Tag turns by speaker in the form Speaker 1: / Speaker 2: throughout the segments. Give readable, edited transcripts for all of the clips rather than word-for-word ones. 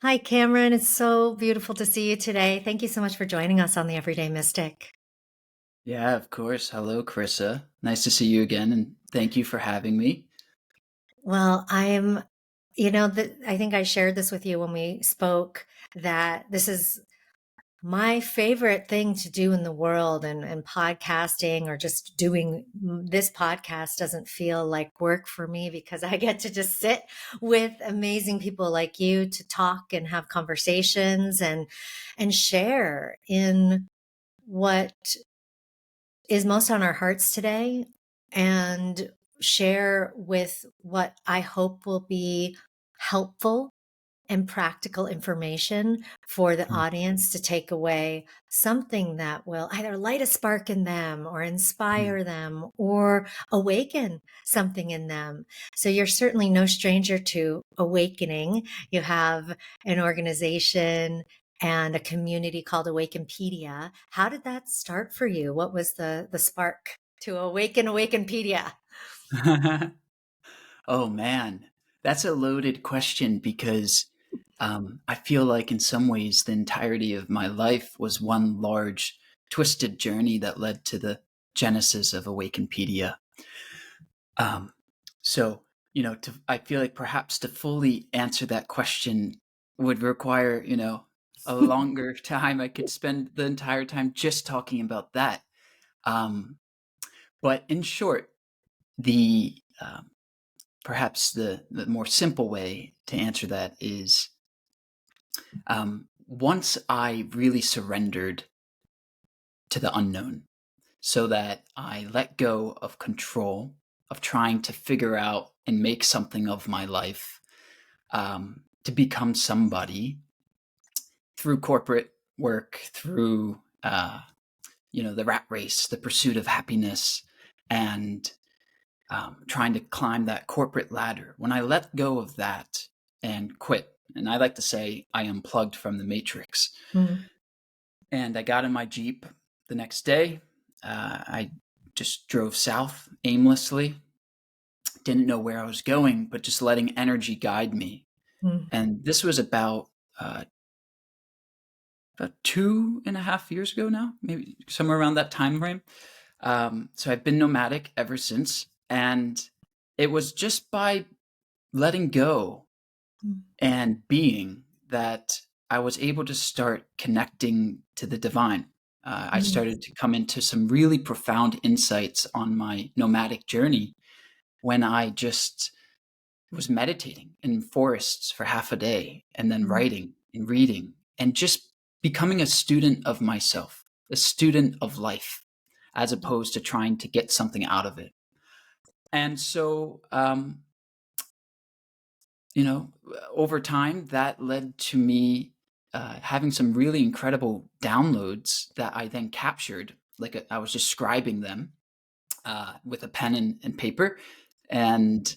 Speaker 1: Hi, Cameron. It's so beautiful to see you today. Thank you so much for joining us on the Everyday Mystic.
Speaker 2: Yeah, of course. Hello, Carissa. Nice to see you again, and thank you for having me.
Speaker 1: Well, I think I shared this with you when we spoke that this is my favorite thing to do in the world, and podcasting or just doing this podcast doesn't feel like work for me because I get to just sit with amazing people like you to talk and have conversations and share in what is most on our hearts today and share with what I hope will be helpful and practical information for the
Speaker 2: Mm,
Speaker 1: audience to take away something that will either light a spark in them or
Speaker 2: mm.
Speaker 1: inspire them or awaken something in them. So you're certainly no stranger to awakening. You have an organization and a community called Awakenpedia. How did that start for you? What was the spark to awaken Awakenpedia?
Speaker 2: Oh man, that's a loaded question because I feel like in some ways the entirety of my life was one large twisted journey that led to the genesis of Awakenpedia. Um, so, I feel like perhaps to fully answer that question would require, a longer time. I could spend the entire time just talking about that. Um, but in short, the perhaps the more simple way to answer that is once I really surrendered to the unknown, so that I let go of control of trying to figure out and make something of my life to become somebody through corporate work, through the rat race, the pursuit of happiness, and trying to climb that corporate ladder. When I let go of that and quit, and I like to say I unplugged from the matrix,
Speaker 1: Mm,
Speaker 2: and I got in my Jeep the next day. I just drove south aimlessly, didn't know where I was going, but just letting energy guide me.
Speaker 1: mm,
Speaker 2: And this was uh, about 2.5 years ago now, maybe somewhere around that time frame. So I've been nomadic ever since. And it was just by letting go
Speaker 1: mm,
Speaker 2: and being that I was able to start connecting to the divine. I
Speaker 1: mm.
Speaker 2: started to come into some really profound insights on my nomadic journey when I just was meditating in forests for half a day and then
Speaker 1: Mm.
Speaker 2: writing and reading and just becoming a student of myself, a student of life, as opposed to trying to get something out of it. And so, over time, that led to me having some really incredible downloads that I then captured, like I was describing them with a pen and paper. And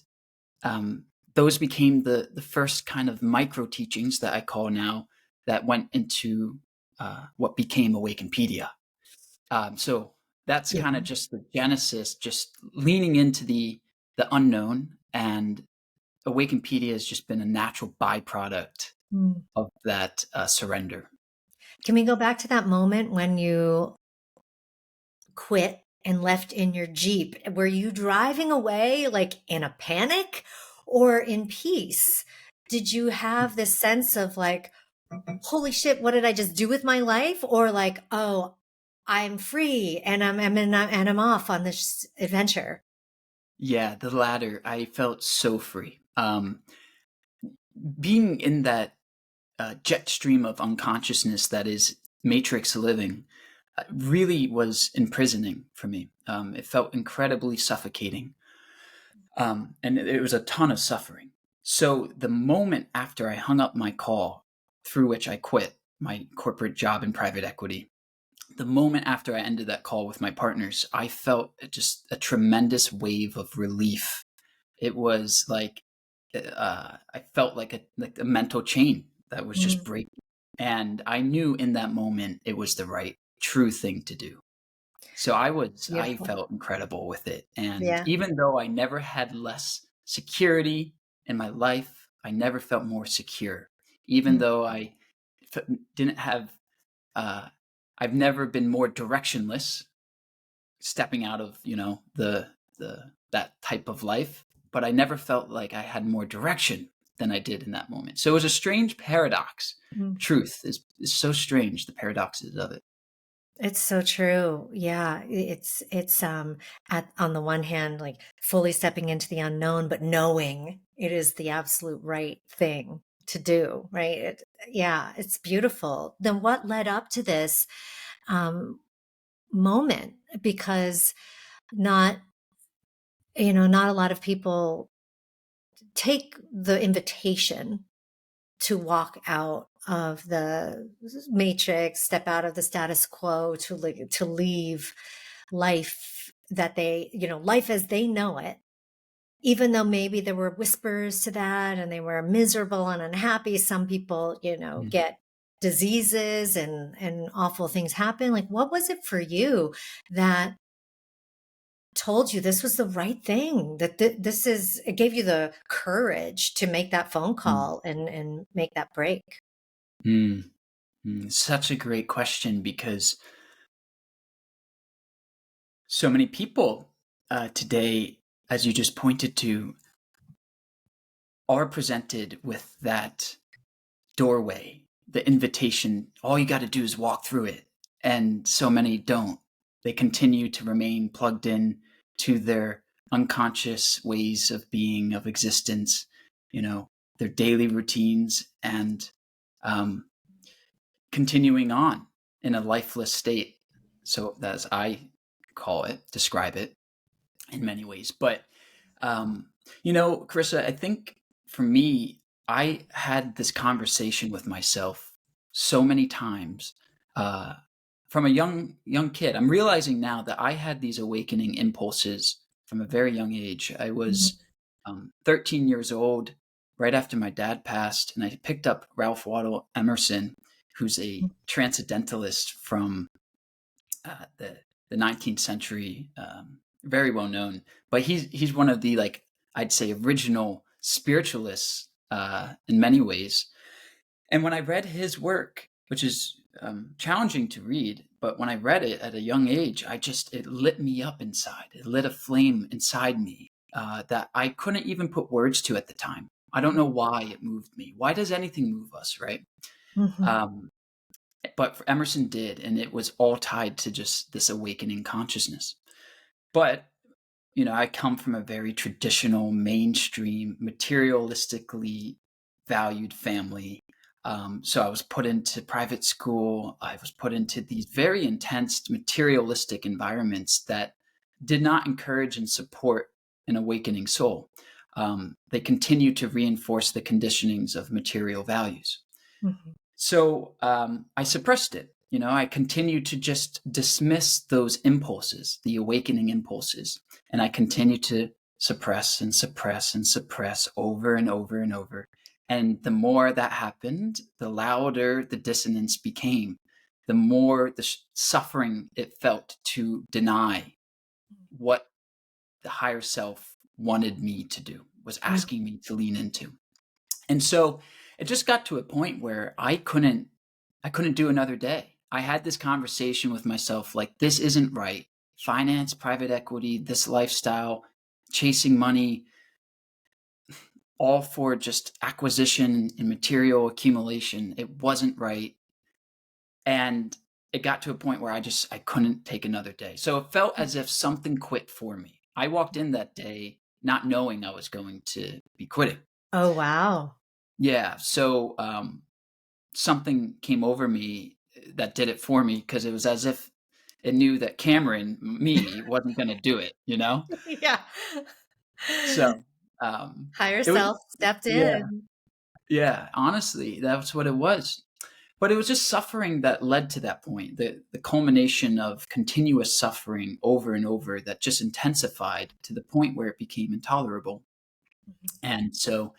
Speaker 2: um, those became the first kind of micro teachings that I call now that went into what became Awakenpedia. So that's
Speaker 1: Yeah.
Speaker 2: kind of just the genesis, just leaning into the unknown, and Awakenpedia has just been a natural byproduct
Speaker 1: Mm.
Speaker 2: of that surrender.
Speaker 1: Can we go back to that moment when you quit and left in your Jeep? Were you driving away like in a panic or in peace? Did you have this sense of like, holy shit, what did I just do with my life? Or like, oh, I'm free and I'm off on this adventure.
Speaker 2: Yeah, the latter. I felt so free. Being in that jet stream of unconsciousness that is matrix living really was imprisoning for me. It felt incredibly suffocating, and it was a ton of suffering. So the moment after I hung up my call, through which I quit my corporate job in private equity, the moment after I ended that call with my partners, I felt just a tremendous wave of relief. It was like I felt like a mental chain that was just
Speaker 1: Mm,
Speaker 2: breaking, and I knew in that moment it was the right, true thing to do. So I
Speaker 1: beautiful.
Speaker 2: felt incredible with it, and
Speaker 1: Yeah.
Speaker 2: even though I never had less security in my life, I never felt more secure. even
Speaker 1: Mm,
Speaker 2: though f- didn't have, uh, I've never been more directionless stepping out of, that type of life, but I never felt like I had more direction than I did in that moment. So it was a strange paradox.
Speaker 1: mm.
Speaker 2: Truth is so strange, the paradoxes of it.
Speaker 1: It's so true. Yeah, it's at on the one hand like fully stepping into the unknown but knowing it is the absolute right thing to do, right? Yeah, it's beautiful. Then what led up to this um moment? Because not, not a lot of people take the invitation to walk out of the matrix, step out of the status quo, to leave life that life as they know it, even though maybe there were whispers to that and they were miserable and unhappy. Some people,
Speaker 2: Mm.
Speaker 1: get diseases and awful things happen. Like, what was it for you that told you this was the right thing, that it gave you the courage to make that phone
Speaker 2: Mm.
Speaker 1: call and make that break?
Speaker 2: Mm. Such a great question, because so many people today, as you just pointed to, are presented with that doorway, the invitation. All you got to do is walk through it. And so many don't. They continue to remain plugged in to their unconscious ways of being, of existence, their daily routines, and um, continuing on in a lifeless state. So, as I describe it in many ways. But, Carissa, I think for me, I had this conversation with myself so many times uh, from a young kid. I'm realizing now that I had these awakening impulses from a very young age. I
Speaker 1: Mhm,
Speaker 2: was 13 years old, right after my dad passed, and I picked up Ralph Waldo Emerson, who's a transcendentalist from the 19th century, very well known. But he's one of the, like, I'd say, original spiritualists in many ways. And when I read his work, which is challenging to read, but when I read it at a young age, it lit me up inside. It lit a flame inside me that I couldn't even put words to at the time. I don't know why it moved me. Why does anything move us, right?
Speaker 1: mhm,
Speaker 2: Um, but for Emerson did, and it was all tied to just this awakening consciousness. But I come from a very traditional, mainstream, materialistically valued family. So I was put into private school. I was put into these very intense, materialistic environments that did not encourage and support an awakening soul. They continue to reinforce the conditionings of material values.
Speaker 1: mhm,
Speaker 2: So I suppressed it. I continued to just dismiss those impulses, the awakening impulses, and I continued to suppress and suppress and suppress over and over and over. And the more that happened, the louder the dissonance became, the more the suffering it felt to deny what the higher self wanted me to do, was
Speaker 1: mhm.
Speaker 2: asking me to lean into. And so it just got to a point where I couldn't do another day. I had this conversation with myself, like, this isn't right. Finance, private equity, this lifestyle, chasing money, all for just acquisition and material accumulation. It wasn't right. And it got to a point where I couldn't take another day. So it felt as if something quit for me. I walked in that day not knowing I was going to be quitting.
Speaker 1: Oh, wow.
Speaker 2: Yeah. So something came over me that did it for me, because it was as if it knew that Cameron, me, wasn't going to do it.
Speaker 1: Yeah.
Speaker 2: So um,
Speaker 1: Higher
Speaker 2: it was,
Speaker 1: self stepped
Speaker 2: yeah,
Speaker 1: in.
Speaker 2: yeah. Honestly, that's what it was. But it was just suffering that led to that point. The culmination of continuous suffering over and over that just intensified to the point where it became intolerable. And so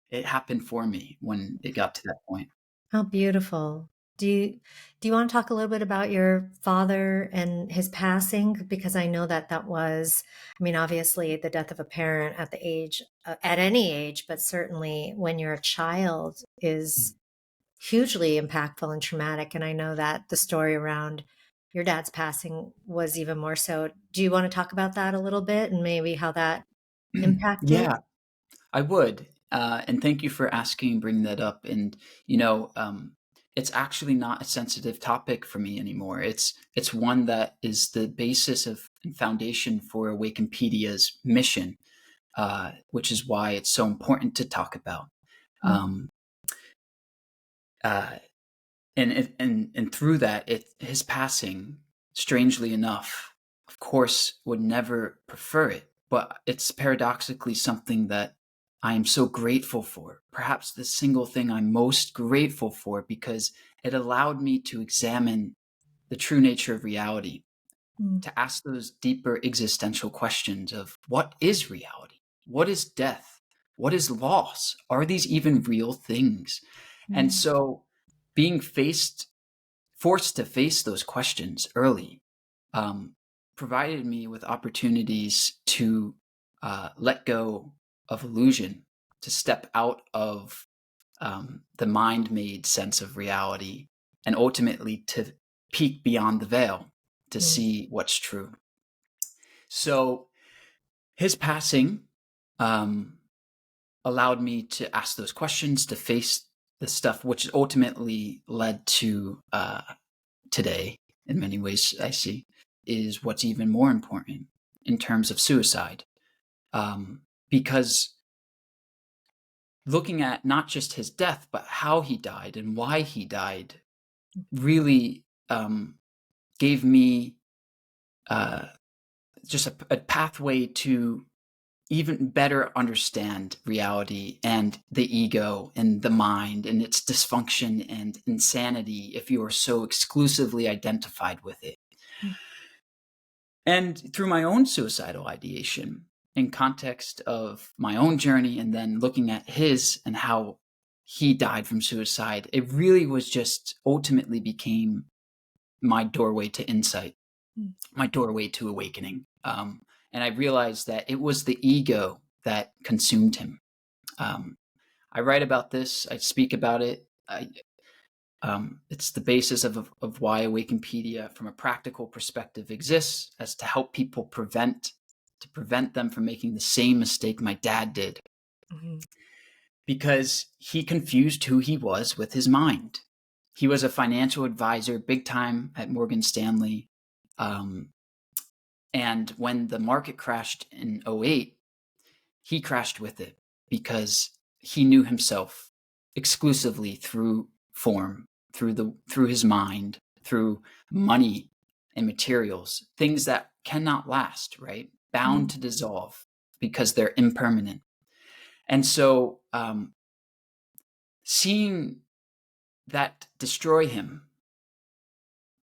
Speaker 2: it happened for me when it got to that point.
Speaker 1: How beautiful. Do you want to talk a little bit about your father and his passing? Because I know that that was, I mean, obviously the death of a parent at the age, at any age, but certainly when you're a child is hugely impactful and traumatic. And I know that the story around your dad's passing was even more so. Do you want to talk about that a little bit and maybe how that impacted?
Speaker 2: Yeah, I would. And thank you for asking and bringing that up. And, you know, it's actually not a sensitive topic for me anymore. It's one that is the basis of and foundation for Awakenpedia's mission, which is why it's so important to talk about.
Speaker 1: Mm,
Speaker 2: Um, uh, and through that, his passing, strangely enough, of course, would never prefer it, but it's paradoxically something that I am so grateful for. Perhaps the single thing I'm most grateful for, because it allowed me to examine the true nature of reality,
Speaker 1: mm,
Speaker 2: to ask those deeper existential questions of what is reality? What is death? What is loss? Are these even real things? And
Speaker 1: mm,
Speaker 2: so being forced to face those questions early, um, provided me with opportunities to let go of illusion, to step out of the mind made sense of reality, and ultimately to peek beyond the veil to
Speaker 1: mm,
Speaker 2: see what's true. So his passing um, allowed me to ask those questions, to face the stuff, which ultimately led to today, in many ways, I see, is what's even more important in terms of suicide. Because looking at not just his death, but how he died and why he died really gave me uh, just a pathway to even better understand reality and the ego and the mind and its dysfunction and insanity if you are so exclusively identified with it.
Speaker 1: mm,
Speaker 2: And through my own suicidal ideation, in context of my own journey, and then looking at his and how he died from suicide, it really was just ultimately became my doorway to insight,
Speaker 1: mm,
Speaker 2: my doorway to awakening. And I realized that it was the ego that consumed him. Um, I write about this, I speak about it. It's the basis of why Awakenpedia, from a practical perspective, exists, as to help people prevent them from making the same mistake my dad did,
Speaker 1: mhm,
Speaker 2: because he confused who he was with his mind. He was a financial advisor, big time at Morgan Stanley. Um, and when the market crashed in '08, he crashed with it because he knew himself exclusively through form, through his mind, through money and materials, things that cannot last, right? Bound
Speaker 1: mm,
Speaker 2: to dissolve because they're impermanent. And so seeing that destroy him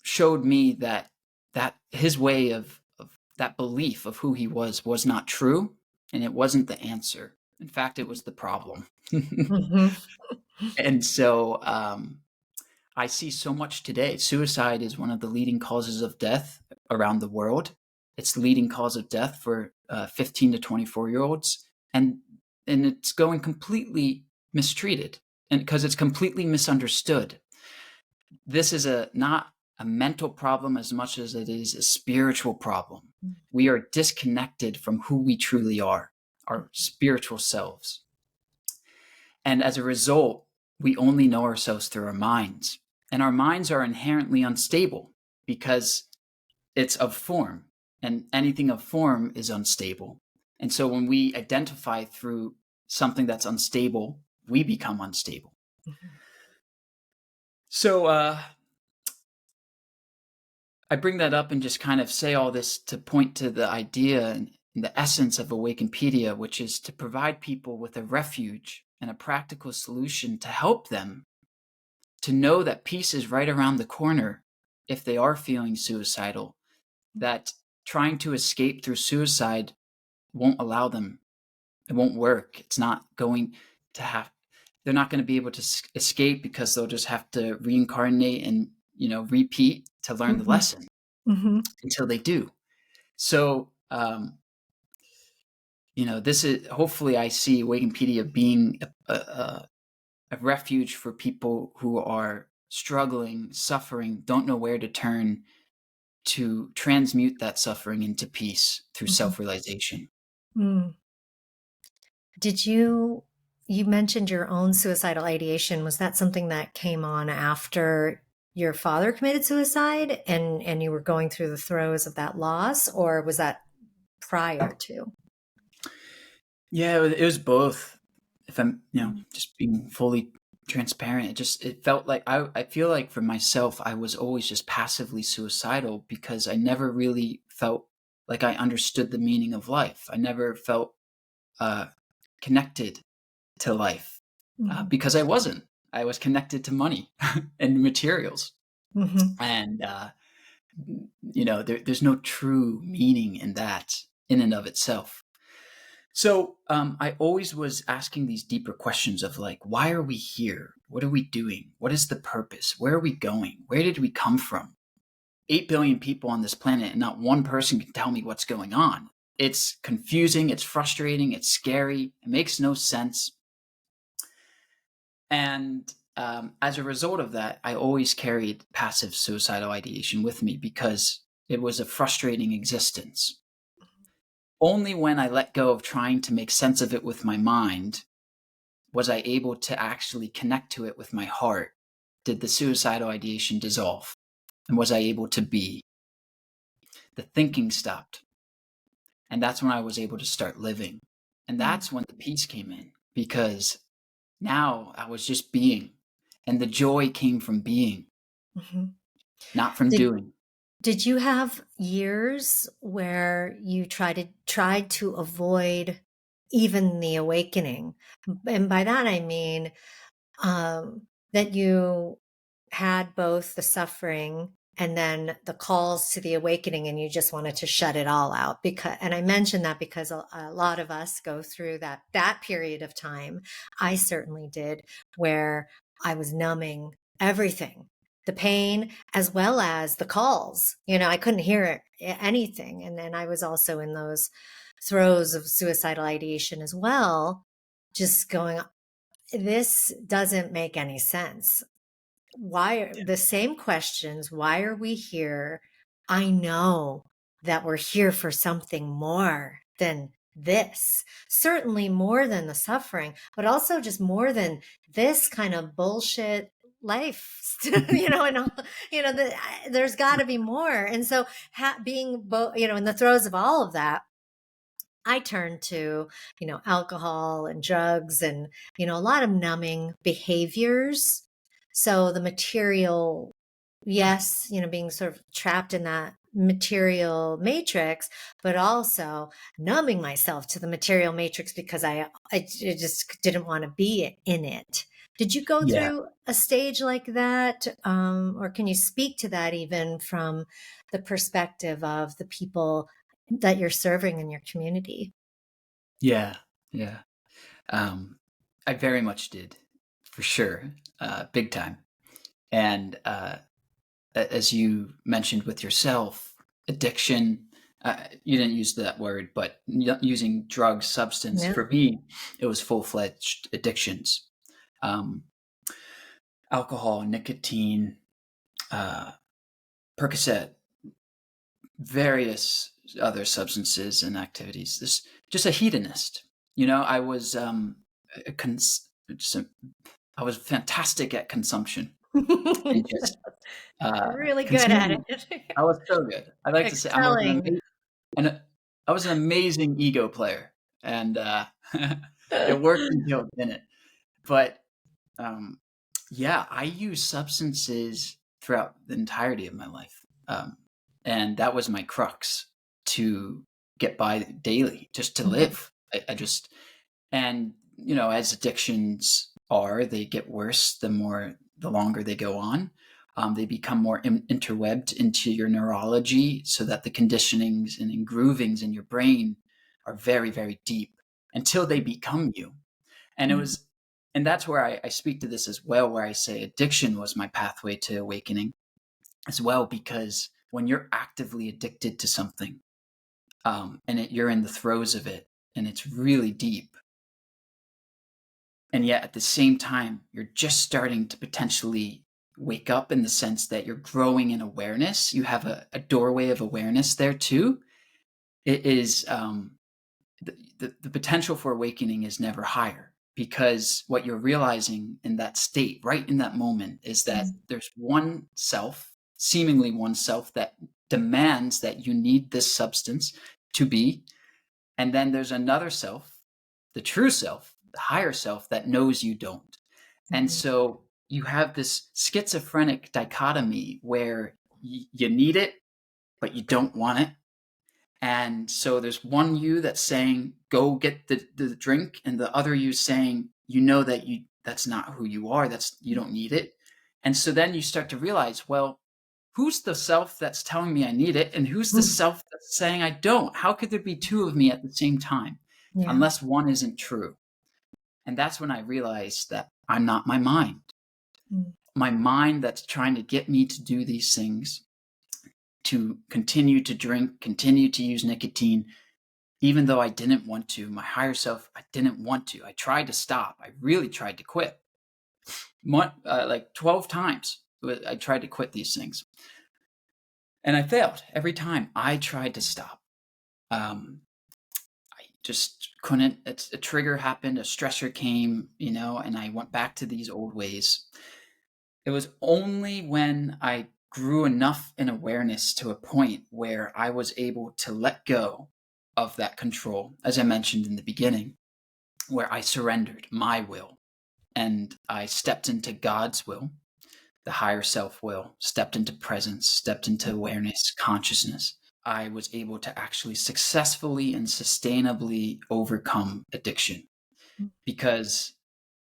Speaker 2: showed me that his way of that belief of who he was not true, and it wasn't the answer. In fact, it was the problem.
Speaker 1: mhm,
Speaker 2: And so I see so much today. Suicide is one of the leading causes of death around the world. It's the leading cause of death for 15 to 24-year-olds, and it's going completely mistreated, and because it's completely misunderstood. This is a not a mental problem as much as it is a spiritual problem.
Speaker 1: mm,
Speaker 2: We are disconnected from who we truly are, our spiritual selves. And as a result, we only know ourselves through our minds. And our minds are inherently unstable because it's of form, and anything of form is unstable. And so when we identify through something that's unstable, we become unstable.
Speaker 1: mhm,
Speaker 2: So I bring that up and just kind of say all this to point to the idea and the essence of Awakenpedia, which is to provide people with a refuge and a practical solution to help them to know that peace is right around the corner if they are feeling suicidal, that trying to escape through suicide won't allow them. It won't work. It's not going to have, they're not going to be able to escape because they'll just have to reincarnate and, repeat to learn the
Speaker 1: mhm,
Speaker 2: lesson
Speaker 1: mhm,
Speaker 2: until they do. So, this is hopefully I see Wikipedia being a refuge for people who are struggling, suffering, don't know where to turn to transmute that suffering into peace through
Speaker 1: Mhm.
Speaker 2: self-realization.
Speaker 1: Mm. Did you mentioned your own suicidal ideation. Was that something that came on after your father committed suicide and you were going through the throes of that loss, or was that prior to?
Speaker 2: Yeah, it was both. If I'm,
Speaker 1: Mm.
Speaker 2: just being fully transparent, it felt like I feel like for myself, I was always just passively suicidal because I never really felt like I understood the meaning of life. I never felt uh, connected to life
Speaker 1: Mhm.
Speaker 2: because I wasn't. I was connected to money and materials,
Speaker 1: Mhm.
Speaker 2: and there's no true meaning in that in and of itself. So I always was asking these deeper questions of like, why are we here? What are we doing? What is the purpose? Where are we going? Where did we come from? 8 billion people on this planet, and not one person can tell me what's going on. It's confusing, it's frustrating, it's scary, it makes no sense. And as a result of that, I always carried passive suicidal ideation with me because it was a frustrating existence. Only when I let go of trying to make sense of it with my mind was I able to actually connect to it with my heart. Did the suicidal ideation dissolve? And was I able to be? The thinking stopped. And that's when I was able to start living. And
Speaker 1: Mm.
Speaker 2: that's when the peace came in because now I was just being. And the joy came from being,
Speaker 1: Mhm.
Speaker 2: not from
Speaker 1: Did
Speaker 2: doing.
Speaker 1: did you have years where you tried to avoid even the awakening? And by that I mean that you had both the suffering and then the calls to the awakening, and you just wanted to shut it all out. Because, and I mention that because a lot of us go through that period of time. I certainly did, where I was numbing everything, the pain as well as the calls. I couldn't hear anything, and then I was also in those throes of suicidal ideation as well, just going, this doesn't make any sense. Why are the same questions? Why are we here? I know that we're here for something more than this, certainly more than the suffering, but also just more than this kind of bullshit life. And there's got to be more. And so being both, in the throes of all of that, I turned to, alcohol and drugs and, a lot of numbing behaviors. So the material, yes, being sort of trapped in that material matrix, but also numbing myself to the material matrix because I just didn't want to be in it. Did you go
Speaker 2: Yeah.
Speaker 1: through a stage like that? Or can you speak to that even from the perspective of the people that you're serving in your community?
Speaker 2: Yeah. Yeah. I very much did, for sure, big time. And as you mentioned with yourself, addiction, you didn't use that word, but using drugs, substance,
Speaker 1: Yeah.
Speaker 2: for me, it was full-fledged addictions. Um, Alcohol, nicotine, uh, Percocet, various other substances and activities. This just a hedonist. I was a just a, I was fantastic at consumption and just
Speaker 1: Really good at
Speaker 2: consuming.
Speaker 1: it.
Speaker 2: I was so good. I like to say
Speaker 1: Excelling.
Speaker 2: I was an amazing ego player, and it worked until it didn't. But um, yeah, I used substances throughout the entirety of my life, and that was my crux to get by daily, just to
Speaker 1: Mhm,
Speaker 2: live. I just and as addictions are, they get worse the longer they go on. They become more interwebbed into your neurology, so that the conditionings and groovings in your brain are very, very deep until they become you. And it
Speaker 1: mhm,
Speaker 2: was, and that's where I speak to this as well, where I say addiction was my pathway to awakening as well, because when you're actively addicted to something, you're in the throes of it, and it's really deep, And yet at the same time, you're just starting to potentially wake up in the sense that you're growing in awareness. You have a doorway of awareness there too. It is the potential for awakening is never higher, because what you're realizing in that state, right in that moment, is that
Speaker 1: Mm.
Speaker 2: there's one self, seemingly one self, that demands that you need this substance to be. And then there's another self, the true self, the higher self, that knows you don't. And
Speaker 1: Mhm.
Speaker 2: so you have this schizophrenic dichotomy where you need it, but you don't want it. And so there's one you that's saying, go get the drink, and the other you saying, you know that that's not who you are, that's you don't need it. And so then you start to realize, well, who's the self that's telling me I need it, and who's the
Speaker 1: Mm.
Speaker 2: self that's saying I don't? How could there be two of me at the same time
Speaker 1: Yeah.
Speaker 2: unless one isn't true? And that's when I realized that I'm not my mind.
Speaker 1: Mm.
Speaker 2: My mind that's trying to get me to do these things, to continue to drink, continue to use nicotine, even though I didn't want to. My higher self, I didn't want to. I tried to stop. I really tried to quit. Like 12 times I tried to quit these things. And I failed every time I tried to stop. I just couldn't. A trigger happened, a stressor came, and I went back to these old ways. It was only when I grew enough in awareness to a point where I was able to let go of that control, as I mentioned in the beginning, where I surrendered my will and I stepped into God's will, the higher self will, stepped into presence, stepped into awareness, consciousness. I was able to actually successfully and sustainably overcome addiction. Because,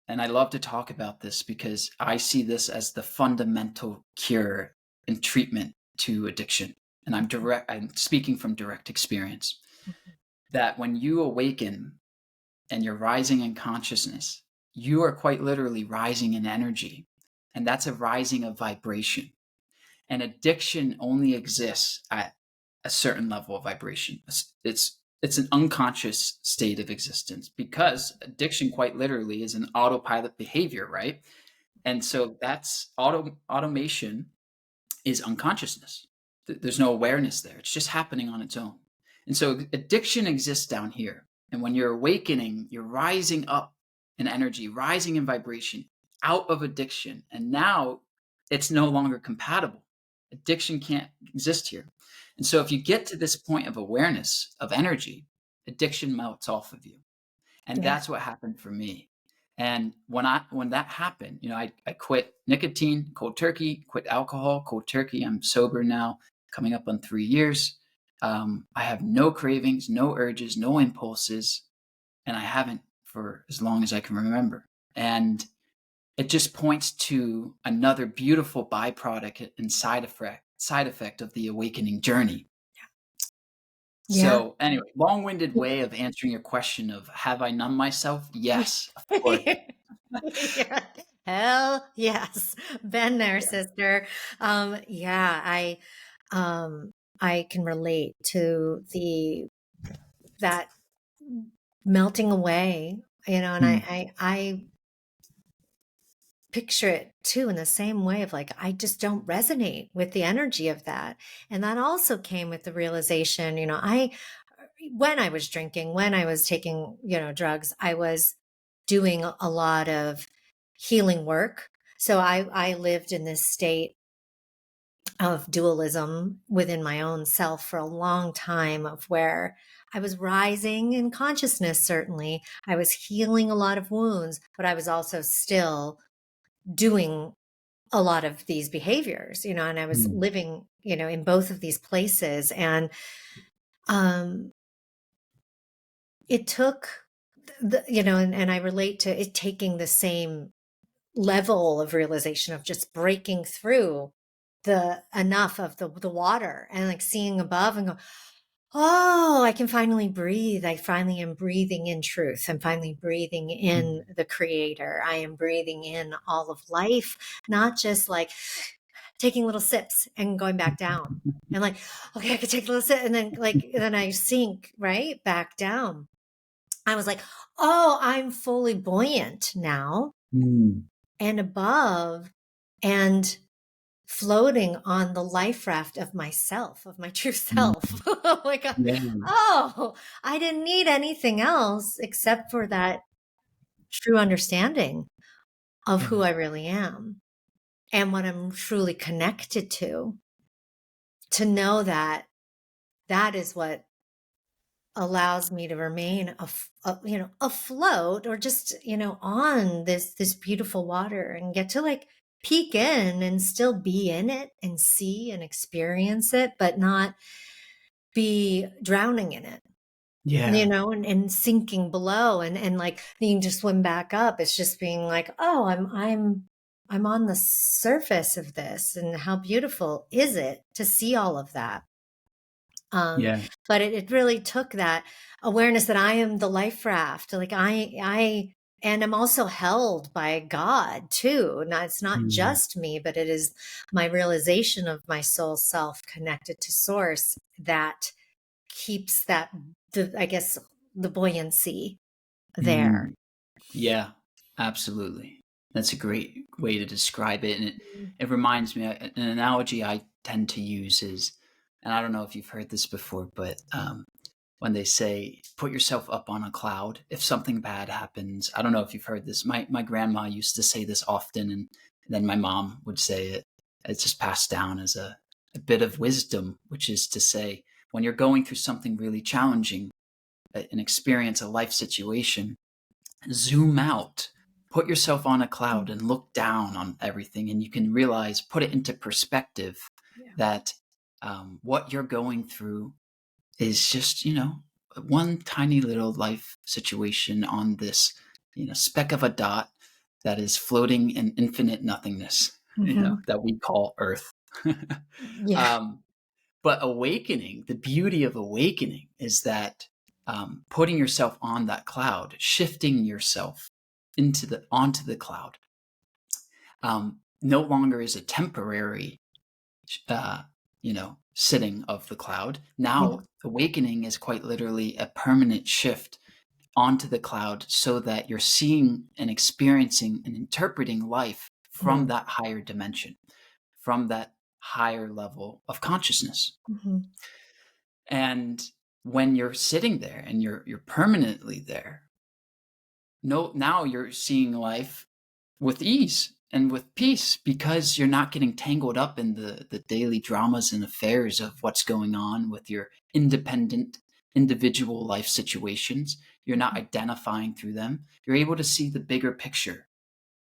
Speaker 2: and I love to talk about this because I see this as the fundamental cure and treatment to addiction. And I'm speaking from direct experience, that when you awaken and you're rising in consciousness, you are quite literally rising in energy. And that's a rising of vibration. And addiction only exists at a certain level of vibration. It's an unconscious state of existence, because addiction quite literally is an autopilot behavior, right? And so that's automation is unconsciousness. There's no awareness there. It's just happening on its own. And so addiction exists down here. And when you're awakening, you're rising up in energy, rising in vibration out of addiction. And now it's no longer compatible. Addiction can't exist here. And so if you get to this point of awareness of energy, addiction melts off of you. And
Speaker 1: Yeah.
Speaker 2: that's what happened for me. And when that happened, I quit nicotine cold turkey, quit alcohol cold turkey. I'm sober now, coming up on 3 years. I have no cravings, no urges, no impulses, and I haven't for as long as I can remember. And it just points to another beautiful byproduct and side effect of the awakening journey.
Speaker 1: Yeah.
Speaker 2: So anyway, long-winded way of answering your question of have I numbed myself? Yes, of course.
Speaker 1: Yeah. Hell yes. Been there,
Speaker 2: Yeah.
Speaker 1: sister. Yeah, I can relate to that melting away, and
Speaker 2: Mm,
Speaker 1: I picture it too in the same way of like, I just don't resonate with the energy of that. And that also came with the realization, when I was drinking, when I was taking, drugs, I was doing a lot of healing work. So I lived in this state of dualism within my own self for a long time, of where I was rising in consciousness. Certainly I was healing a lot of wounds, but I was also still doing a lot of these behaviors, and I was
Speaker 2: mm,
Speaker 1: living, in both of these places. And um it took and I relate to it taking the same level of realization of just breaking through the enough of the water, and like seeing above and go, oh, I can finally breathe. I finally am breathing in truth. I'm finally breathing in
Speaker 2: mm.
Speaker 1: the creator. I am breathing in all of life, not just like taking little sips and going back down. And like, okay, I could take a little sip, and then I sink right back down. I was like, oh, I'm fully buoyant now
Speaker 2: Mm.
Speaker 1: and above and floating on the life raft of myself, of my true
Speaker 2: Mm.
Speaker 1: self. Like,
Speaker 2: Yeah.
Speaker 1: oh, I didn't need anything else except for that true understanding of who
Speaker 2: Yeah.
Speaker 1: I really am and what I'm truly connected to know that that is what allows me to remain afloat or just on this beautiful water and get to like peek in and still be in it and see and experience it but not be drowning in it,
Speaker 2: Yeah.
Speaker 1: and sinking below and like needing to swim back up. It's just being like, oh, I'm on the surface of this, and how beautiful is it to see all of that. um
Speaker 2: Yeah.
Speaker 1: but it really took that awareness that I am the life raft, like I and I'm also held by God too. Now it's not
Speaker 2: Mm.
Speaker 1: just me, but it is my realization of my soul self connected to source that keeps that, I guess, the buoyancy there.
Speaker 2: Mm. Yeah, absolutely. That's a great way to describe it. And it reminds me, an analogy I tend to use is, and I don't know if you've heard this before, but when they say, put yourself up on a cloud, if something bad happens, I don't know if you've heard this. My grandma used to say this often, and then my mom would say it. It's just passed down as a bit of wisdom, which is to say, when you're going through something really challenging, an experience, a life situation, zoom out, put yourself on a cloud
Speaker 1: Mm.
Speaker 2: and look down on everything, and you can realize, put it into perspective
Speaker 1: Yeah.
Speaker 2: that what you're going through is just, one tiny little life situation on this, speck of a dot that is floating in infinite nothingness,
Speaker 1: Hmm.
Speaker 2: that we call Earth.
Speaker 1: Yeah.
Speaker 2: um, but awakening, the beauty of awakening is that putting yourself on that cloud, shifting yourself onto the cloud, no longer is a temporary, sitting of the cloud.
Speaker 1: Yeah.
Speaker 2: Now, awakening is quite literally a permanent shift onto the cloud, so that you're seeing and experiencing and interpreting life from
Speaker 1: Mm-hmm.
Speaker 2: that higher dimension, from that higher level of consciousness.
Speaker 1: Mm-hmm.
Speaker 2: And when you're sitting there and you're permanently there, no, now you're seeing life with ease and with peace, because you're not getting tangled up in the daily dramas and affairs of what's going on with your independent individual life situations. You're not identifying through them. You're able to see the bigger picture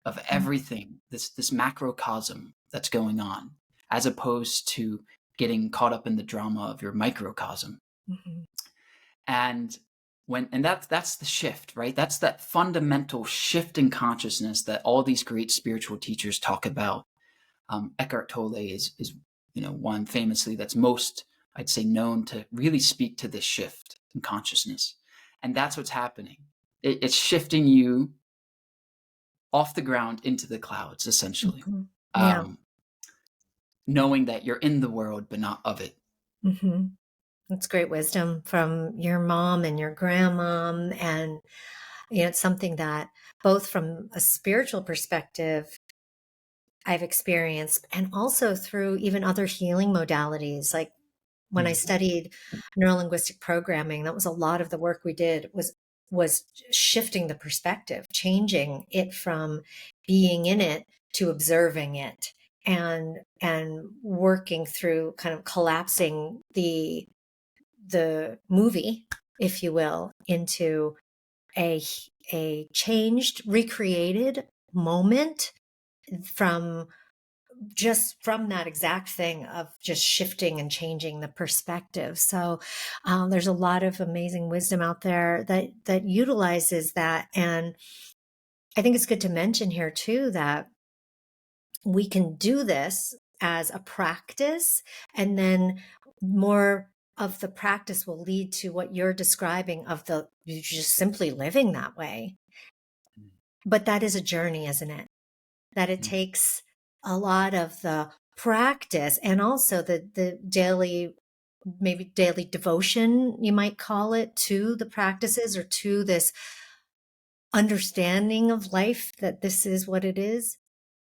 Speaker 2: of everything, this macrocosm that's going on, as opposed to getting caught up in the drama of your microcosm.
Speaker 1: Mm-hmm.
Speaker 2: And that's the shift, right? That's that fundamental shift in consciousness that all these great spiritual teachers talk about. Eckhart Tolle is one famously that's most, I'd say, known to really speak to this shift in consciousness. And that's what's happening. It's shifting you off the ground into the clouds, essentially.
Speaker 1: Mm-hmm. Yeah.
Speaker 2: Um, Knowing that you're in the world but not of it.
Speaker 1: Mm-hmm. That's great wisdom from your mom and your grandma. And, it's something that both from a spiritual perspective, I've experienced, and also through even other healing modalities. Like when I
Speaker 2: Mm.
Speaker 1: studied neurolinguistic programming, that was a lot of the work we did was shifting the perspective, changing it from being in it to observing it, and working through kind of collapsing the movie, if you will, into a a changed, recreated moment from from that exact thing of just shifting and changing the perspective. So there's a lot of amazing wisdom out there that utilizes that. And I think it's good to mention here too that we can do this as a practice, and then more of the practice will lead to what you're describing of the you just simply living that way. But that is a journey, isn't it? That it
Speaker 2: Mm.
Speaker 1: takes a lot of the practice and also the daily maybe daily devotion, you might call it, to the practices or to this understanding of life, that this is what it is,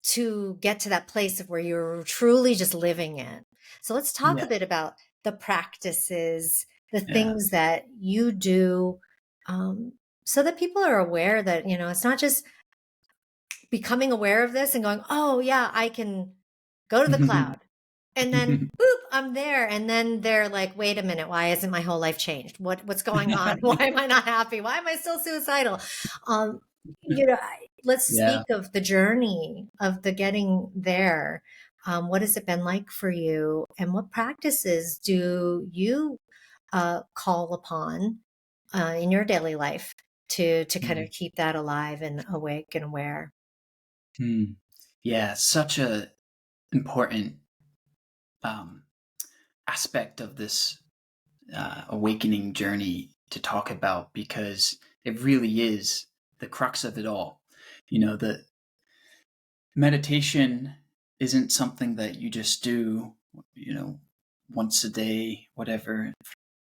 Speaker 1: to get to that place of where you're truly just living it. So let's talk
Speaker 2: Yeah.
Speaker 1: a bit about the practices, the
Speaker 2: Yeah.
Speaker 1: things that you do, um, so that people are aware that, it's not just becoming aware of this and going, oh, yeah, I can go to the cloud. And then, boop, I'm there. And then they're like, wait a minute, why isn't my whole life changed? What's going on? Why am I not happy? Why am I still suicidal? Um, let's
Speaker 2: Yeah.
Speaker 1: speak of the journey of the getting there. What has it been like for you? And what practices do you call upon in your daily life to kind of keep that alive and awake and aware?
Speaker 2: Mm. Yeah, such a important um, aspect of this awakening journey to talk about, because it really is the crux of it all. The meditation isn't something that you just do, you know, once a day, whatever,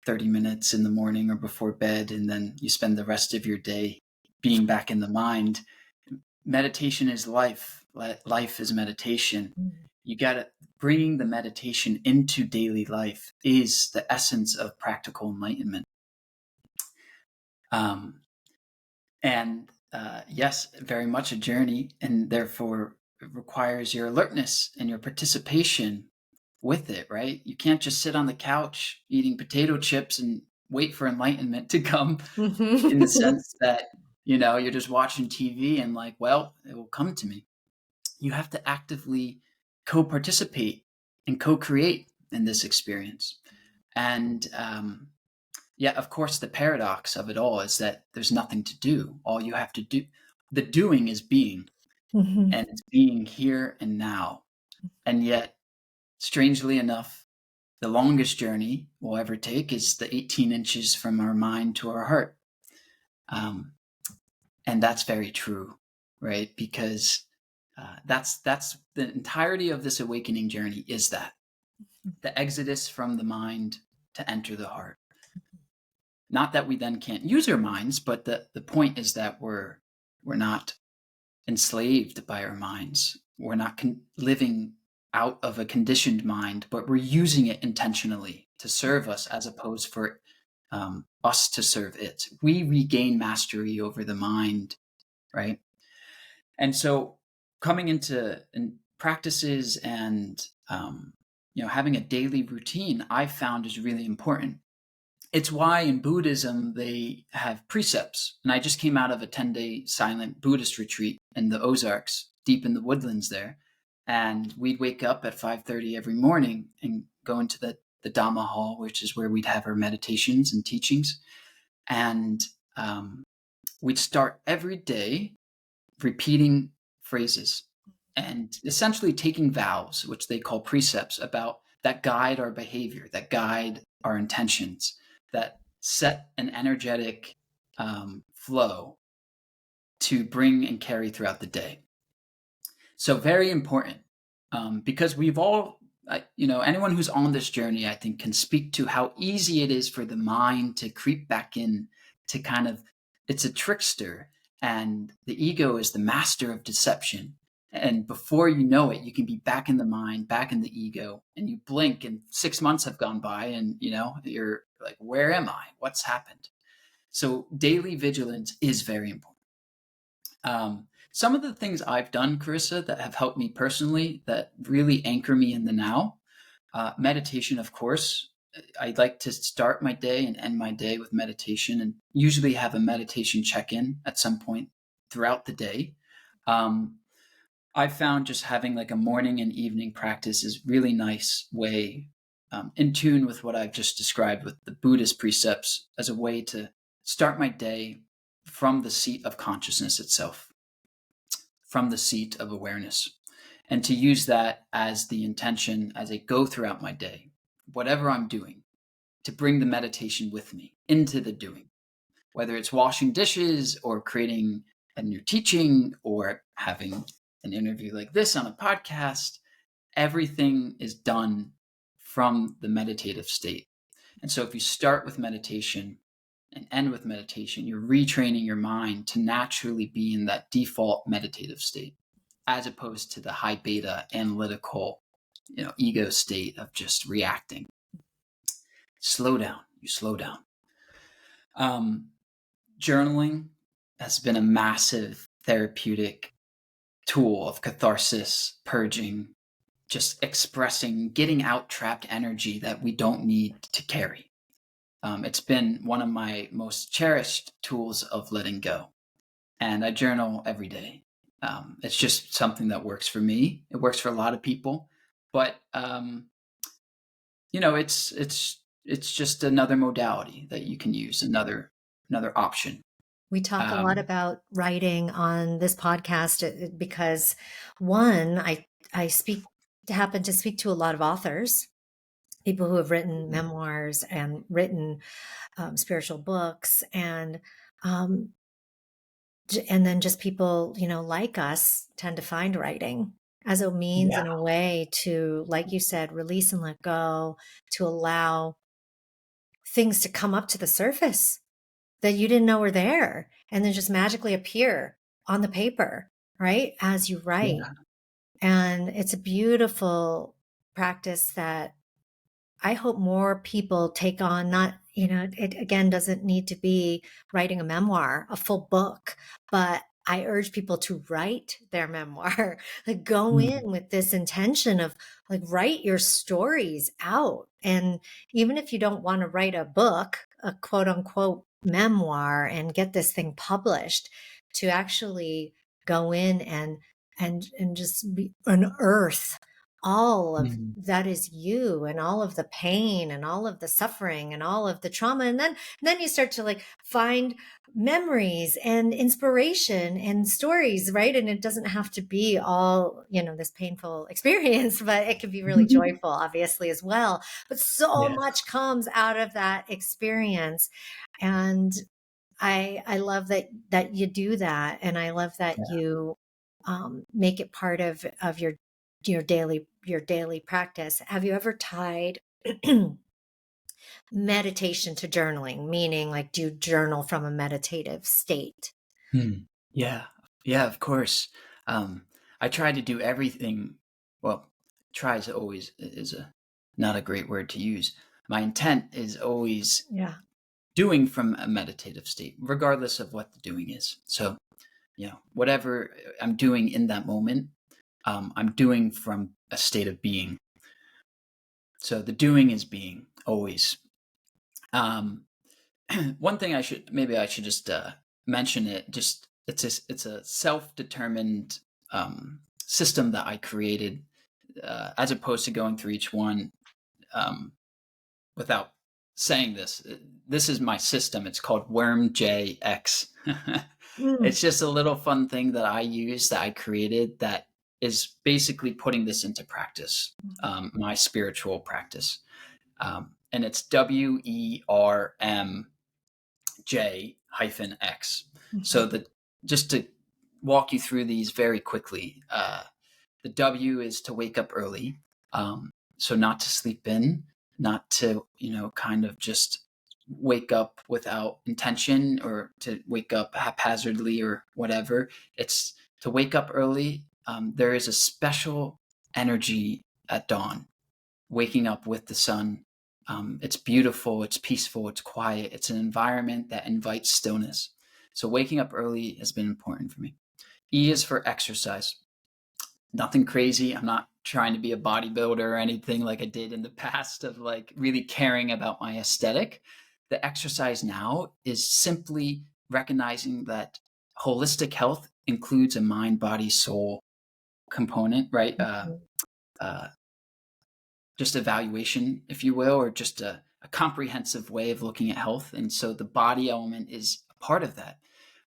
Speaker 2: 30 minutes in the morning or before bed, and then you spend the rest of your day being back in the mind. Meditation is life. Life is meditation.
Speaker 1: Mm.
Speaker 2: You got to bringing the meditation into daily life is the essence of practical enlightenment. Um, and yes, very much a journey, and therefore it requires your alertness and your participation with it, right? You can't just sit on the couch eating potato chips and wait for enlightenment to come, in the
Speaker 1: Mhm.
Speaker 2: sense that, you're just watching TV and like, well, it will come to me. You have to actively co-participate and co-create in this experience. And yeah, of course, the paradox of it all is that there's nothing to do. All you have to do, the doing is being,
Speaker 1: Mhm.
Speaker 2: and it's being here and now. And yet, strangely enough, the longest journey we'll ever take is the 18 inches from our mind to our heart. Um, and that's very true, right? Because that's the entirety of this awakening journey, is that the exodus from the mind to enter the heart. Not that we then can't use our minds, but the point is that we're not enslaved by our minds. We're not living out of a conditioned mind, but we're using it intentionally to serve us, as opposed for us to serve it. We regain mastery over the mind, right? And so, coming into practices and having a daily routine, I've found is really important. It's why in Buddhism they have precepts. And I just came out of a 10-day silent Buddhist retreat in the Ozarks, deep in the woodlands there. And we'd wake up at 5:30 every morning and go into the Dhamma hall, which is where we'd have our meditations and teachings. And we'd start every day repeating phrases and essentially taking vows, which they call precepts, about that guide our behavior, that guide our intentions, that set an energetic flow to bring and carry throughout the day. So very important, because we've all, anyone who's on this journey, I think, can speak to how easy it is for the mind to creep back in, to kind of, it's a trickster, and the ego is the master of deception. And before you know it, you can be back in the mind, back in the ego, and you blink and 6 months have gone by, and you're like, where am I? What's happened? So daily vigilance is very important. Some of the things I've done, Corissa, that have helped me personally, that really anchor me in the now. Meditation, of course. I'd like to start my day and end my day with meditation, and usually have a meditation check-in at some point throughout the day. Um, I've found just having like a morning and evening practice is really nice way, in tune with what I've just described with the Buddhist precepts, as a way to start my day from the seat of consciousness itself, from the seat of awareness, and to use that as the intention as I go throughout my day, whatever I'm doing, to bring the meditation with me into the doing, whether it's washing dishes or creating a new teaching or having an interview like this on a podcast. Everything is done from the meditative state. And so if you start with meditation and end with meditation, you're retraining your mind to naturally be in that default meditative state, as opposed to the high beta analytical, ego state of just reacting. Slow down. You slow down. Journaling has been a massive therapeutic tool of catharsis, purging, just expressing, getting out trapped energy that we don't need to carry. It's been one of my most cherished tools of letting go. And I journal every day. It's just something that works for me. It works for a lot of people, but it's just another modality that you can use, another option.
Speaker 1: We talk a lot about writing on this podcast because one, I happen to speak to a lot of authors, people who have written memoirs and written spiritual books, and then just people, like us tend to find writing as a means and a way to, like you said, release and let go, to allow things to come up to the surface that you didn't know were there, and then just magically appear on the paper, right? As you write.
Speaker 2: Yeah.
Speaker 1: And it's a beautiful practice that I hope more people take on. Not, it again doesn't need to be writing a memoir, a full book, but I urge people to write their memoir, like go in with this intention of like write your stories out. And even if you don't want to write a book, a quote unquote memoir, and get this thing published, to actually go in and just unearth all of that is you, and all of the pain and all of the suffering and all of the trauma. And then you start to like find memories and inspiration and stories, right? And it doesn't have to be all, this painful experience, but it can be really joyful, obviously, as well. But so much comes out of that experience. And I love that you do that. And I love that you make it part of your daily practice. Have you ever tied meditation to journaling? Meaning, like, do you journal from a meditative state?
Speaker 2: Yeah, of course. I try to do everything. Well, try is always not a great word to use. My intent is always doing from a meditative state, regardless of what the doing is. So, whatever I'm doing in that moment, I'm doing from a state of being. So the doing is being always. One thing I should just mention it. Just it's a self-determined system that I created, as opposed to going through each one without saying this. This is my system. It's called WormJX. It's just a little fun thing that I use, that I created, that is basically putting this into practice, my spiritual practice. And it's WERMJ-X. So just to walk you through these very quickly, the W is to wake up early. So not to sleep in, not to, kind of just wake up without intention, or to wake up haphazardly or whatever. It's to wake up early. There is a special energy at dawn, waking up with the sun. It's beautiful, it's peaceful, it's quiet. It's an environment that invites stillness. So waking up early has been important for me. E is for exercise. Nothing crazy. I'm not trying to be a bodybuilder or anything like I did in the past, of like really caring about my aesthetic. The exercise now is simply recognizing that holistic health includes a mind, body, soul component, right? Just evaluation, if you will, or just a comprehensive way of looking at health. And so the body element is a part of that,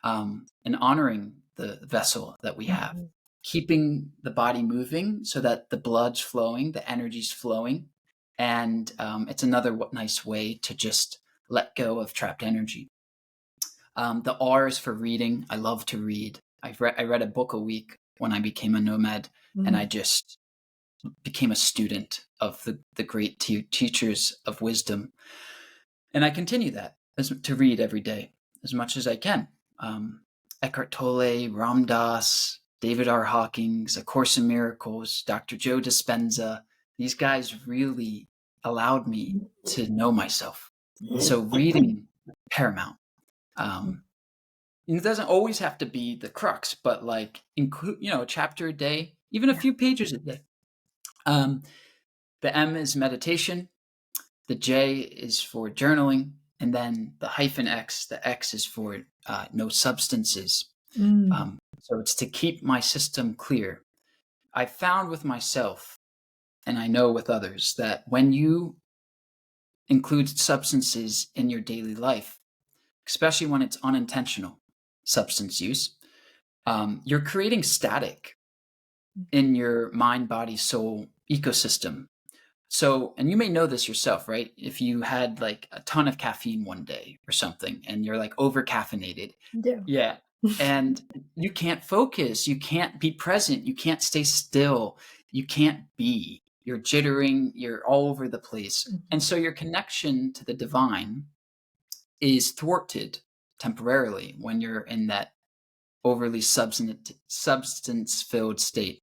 Speaker 2: and honoring the vessel that we have, keeping the body moving so that the blood's flowing, the energy's flowing. And it's another nice way to just let go of trapped energy. The R is for reading. I love to read. I read a book a week when I became a nomad, and I just became a student of the great teachers of wisdom. And I continue that to read every day as much as I can. Eckhart Tolle, Ram Dass, David R. Hawkins, A Course in Miracles, Dr. Joe Dispenza. These guys really allowed me to know myself. So reading paramount. It doesn't always have to be the crux, but like include, a chapter a day, even a few pages a day. The M is meditation. The J is for journaling. And then the -X, the X is for no substances. So it's to keep my system clear. I found with myself, and I know with others, that when you include substances in your daily life, especially when it's unintentional substance use, you're creating static in your mind, body, soul ecosystem. So, and you may know this yourself, right? If you had like a ton of caffeine one day or something and you're like over caffeinated. Yeah. And you can't focus. You can't be present. You can't stay still. You can't be. You're jittering. You're all over the place. And so your connection to the divine is thwarted temporarily when you're in that overly substance-filled state.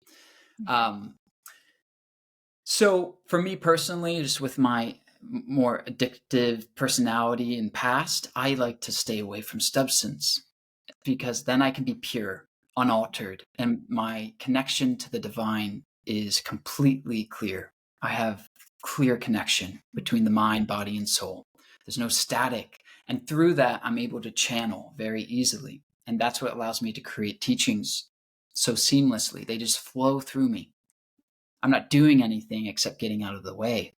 Speaker 2: So for me personally, just with my more addictive personality and past, I like to stay away from substance because then I can be pure, unaltered, and my connection to the divine is completely clear. I have clear connection between the mind, body, and soul. There's no static. And through that, I'm able to channel very easily. And that's what allows me to create teachings so seamlessly. They just flow through me. I'm not doing anything except getting out of the way.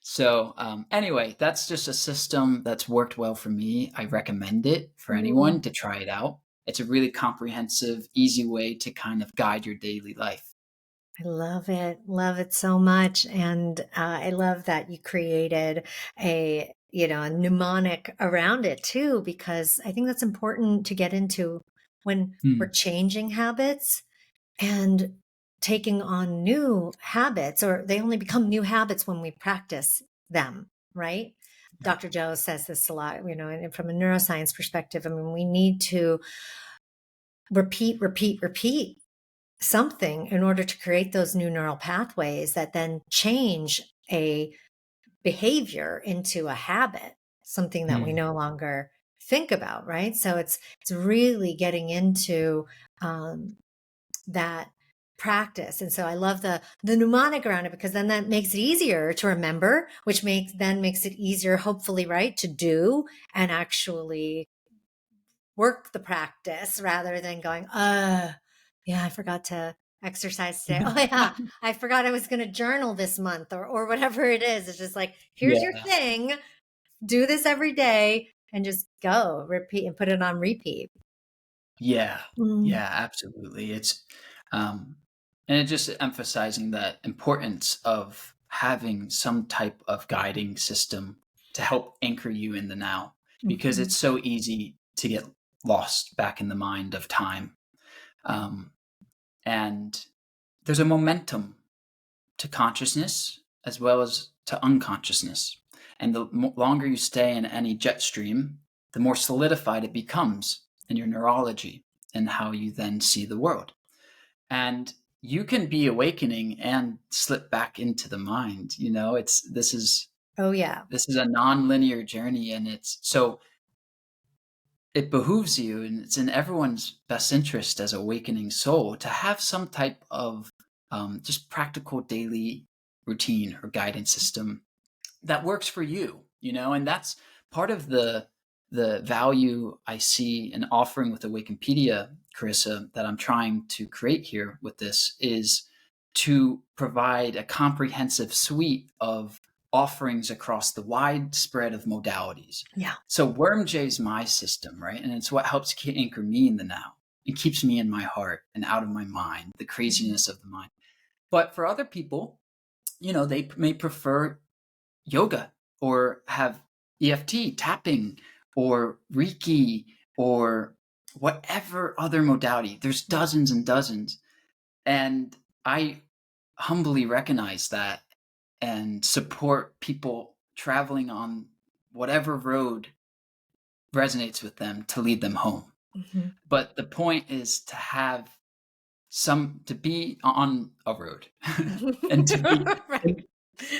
Speaker 2: So anyway, that's just a system that's worked well for me. I recommend it for anyone to try it out. It's a really comprehensive, easy way to kind of guide your daily life.
Speaker 1: I love it so much. And I love that you created a mnemonic around it too, because I think that's important to get into when we're changing habits and taking on new habits, or they only become new habits when we practice them, right? Dr. Joe says this a lot, and from a neuroscience perspective, I mean, we need to repeat something in order to create those new neural pathways that then change a behavior into a habit, something that we no longer think about, right? So it's really getting into that practice. And so I love the mnemonic around it, because then that makes it easier to remember, which makes it easier, hopefully, right, to do and actually work the practice rather than going, yeah, I forgot to exercise today. Oh yeah, I forgot I was going to journal this month, or whatever it is. It's just like, here's your thing, do this every day and just go repeat and put it on repeat.
Speaker 2: Yeah, absolutely. It's and it just emphasizing that importance of having some type of guiding system to help anchor you in the now, because it's so easy to get lost back in the mind of time. And there's a momentum to consciousness as well as to unconsciousness. And the longer you stay in any jet stream, the more solidified it becomes in your neurology and how you then see the world. And you can be awakening and slip back into the mind. This is a non-linear journey, and it behooves you, and it's in everyone's best interest as awakening soul to have some type of just practical daily routine or guidance system that works for you, and that's part of the value I see in offering with Awakenpedia, Corissa, that I'm trying to create here with this, is to provide a comprehensive suite of offerings across the wide spread of modalities.
Speaker 1: Yeah.
Speaker 2: So Worm J's my system, right? And it's what helps anchor me in the now. It keeps me in my heart and out of my mind, the craziness of the mind. But for other people, they may prefer yoga or have EFT tapping or Reiki or whatever other modality. There's dozens and dozens. And I humbly recognize that and support people traveling on whatever road resonates with them to lead them home.
Speaker 1: Mhm.
Speaker 2: But the point is to have to be on a road and to be
Speaker 1: Right.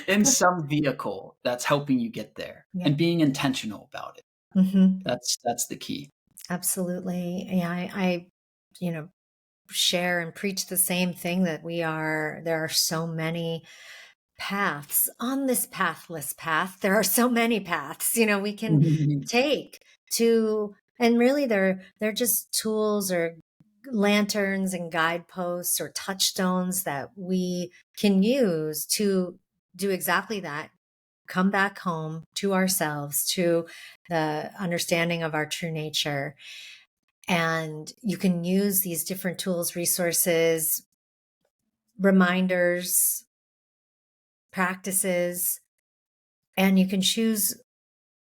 Speaker 2: in some vehicle that's helping you get there
Speaker 1: Yeah.
Speaker 2: and being intentional about it.
Speaker 1: Mhm.
Speaker 2: That's the key.
Speaker 1: Absolutely. Yeah, you know, share and preach the same thing that there are so many paths on this pathless path. There are so many paths, we can take to, and really they're just tools or lanterns and guideposts or touchstones that we can use to do exactly that. Come back home to ourselves, to the understanding of our true nature. And you can use these different tools, resources, reminders, practices, and you can choose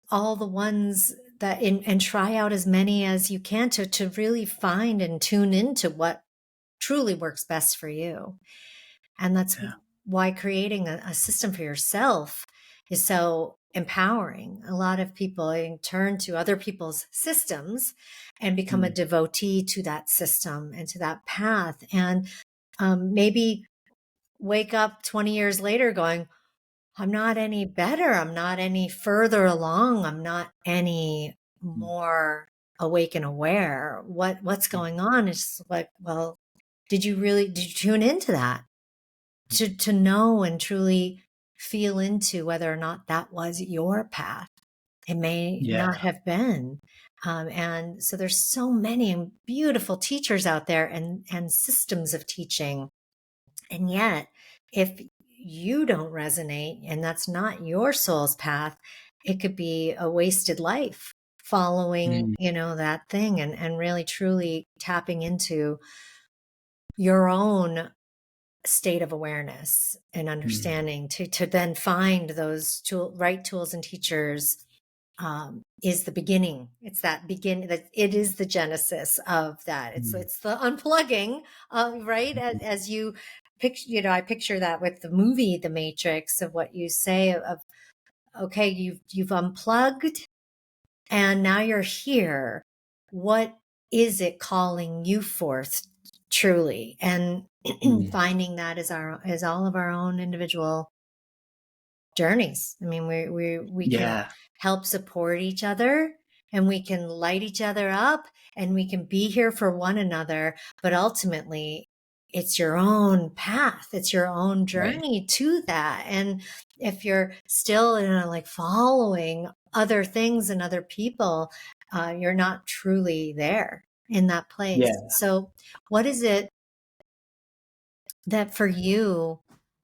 Speaker 1: all the ones and try out as many as you can to really find and tune into what truly works best for you. And that's
Speaker 2: Yeah.
Speaker 1: why creating a system for yourself is so empowering. A lot of people turn to other people's systems and become a
Speaker 2: Mm.
Speaker 1: devotee to that system and to that path. And maybe wake up 20 years later going, I'm not any better. I'm not any further along. I'm not any
Speaker 2: Mm.
Speaker 1: more awake and aware. What's
Speaker 2: Mm.
Speaker 1: going on? It's like, well, did you tune into that? To know and truly feel into whether or not that was your path. It may
Speaker 2: Yeah.
Speaker 1: not have been. And so there's so many beautiful teachers out there and systems of teaching. And yet, if you don't resonate and that's not your soul's path, it could be a wasted life following,
Speaker 2: Mm.
Speaker 1: that thing and really truly tapping into your own state of awareness and
Speaker 2: Mm.
Speaker 1: understanding to then find those right tools and teachers is the beginning. It's that begin that it is the genesis of that. It's
Speaker 2: Mm.
Speaker 1: it's the unplugging of right as you picture. I picture that with the movie The Matrix of what you say of okay, you've unplugged and now you're here. What is it calling you forth truly? And
Speaker 2: Mm.
Speaker 1: finding that is all of our own individual journeys. I mean, we can
Speaker 2: Yeah.
Speaker 1: help support each other and we can light each other up and we can be here for one another. But ultimately, it's your own path. It's your own
Speaker 2: Right.
Speaker 1: journey to that. And if you're still, like following other things and other people, you're not truly there in that place.
Speaker 2: Yeah.
Speaker 1: So what is it that for you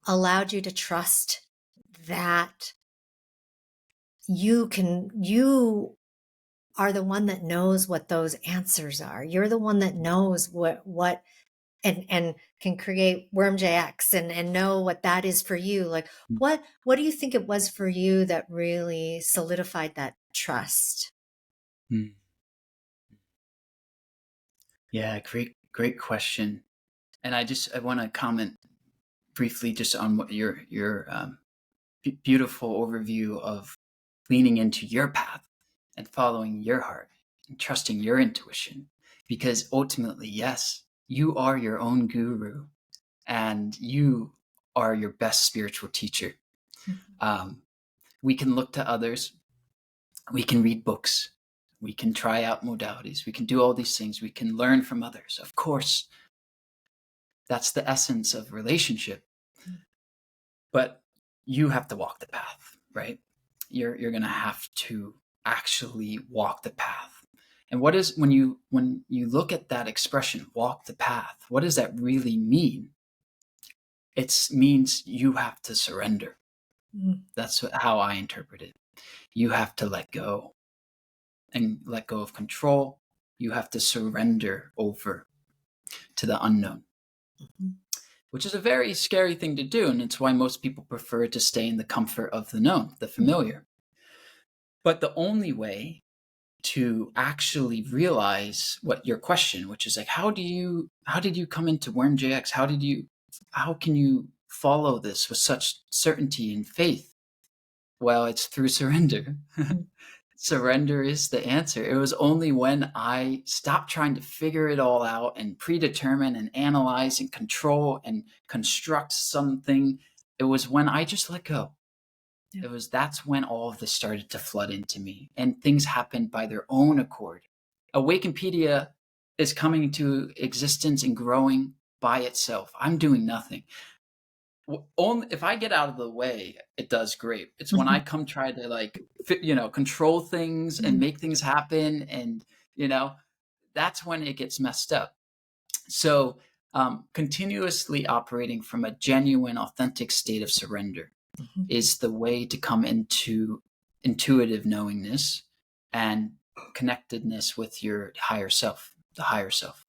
Speaker 1: allowed you to trust that you are the one that knows what those answers are. You're the one that knows what and can create WormJX and know what that is for you. Like what do you think it was for you that really solidified that trust?
Speaker 2: Mm. Yeah, great question. And I want to comment briefly just on what your beautiful overview of leaning into your path and following your heart and trusting your intuition. Because ultimately, yes, you are your own guru and you are your best spiritual teacher.
Speaker 1: Mhm.
Speaker 2: Um, we can look to others, we can read books, we can try out modalities, we can do all these things, we can learn from others. Of course, that's the essence of relationship. But you have to walk the path, right? You're going to have to actually walk the path. And what is when you look at that expression, walk the path, what does that really mean? It means you have to surrender.
Speaker 1: Mhm.
Speaker 2: That's how I interpret it. You have to let go and let go of control. You have to surrender over to the unknown,
Speaker 1: Mhm.
Speaker 2: which is a very scary thing to do. And it's why most people prefer to stay in the comfort of the known, the familiar. But the only way to actually realize what your question, which is like, how did you come into WormJX? How can you follow this with such certainty and faith? Well, it's through surrender. Surrender is the answer. It was only when I stopped trying to figure it all out and predetermine and analyze and control and construct something. It was when I just let go.
Speaker 1: Yeah.
Speaker 2: That's when all of this started to flood into me, and things happened by their own accord. Awakenpedia is coming into existence and growing by itself. I'm doing nothing. Only if I get out of the way, it does great. It's when I come try to control things and make things happen, and that's when it gets messed up. So continuously operating from a genuine, authentic state of surrender is the way to come into intuitive knowingness and connectedness with your higher self, the higher self.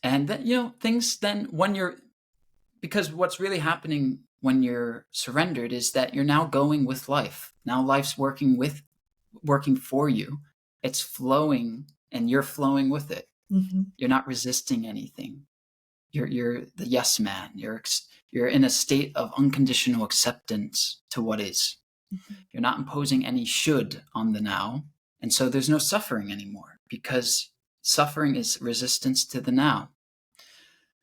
Speaker 2: And then, things then because what's really happening when you're surrendered is that you're now going with life. Now life's working for you. It's flowing and you're flowing with it. You're not resisting anything. You're the yes man. You're in a state of unconditional acceptance to what is. You're not imposing any should on the now. And so there's no suffering anymore, because suffering is resistance to the now.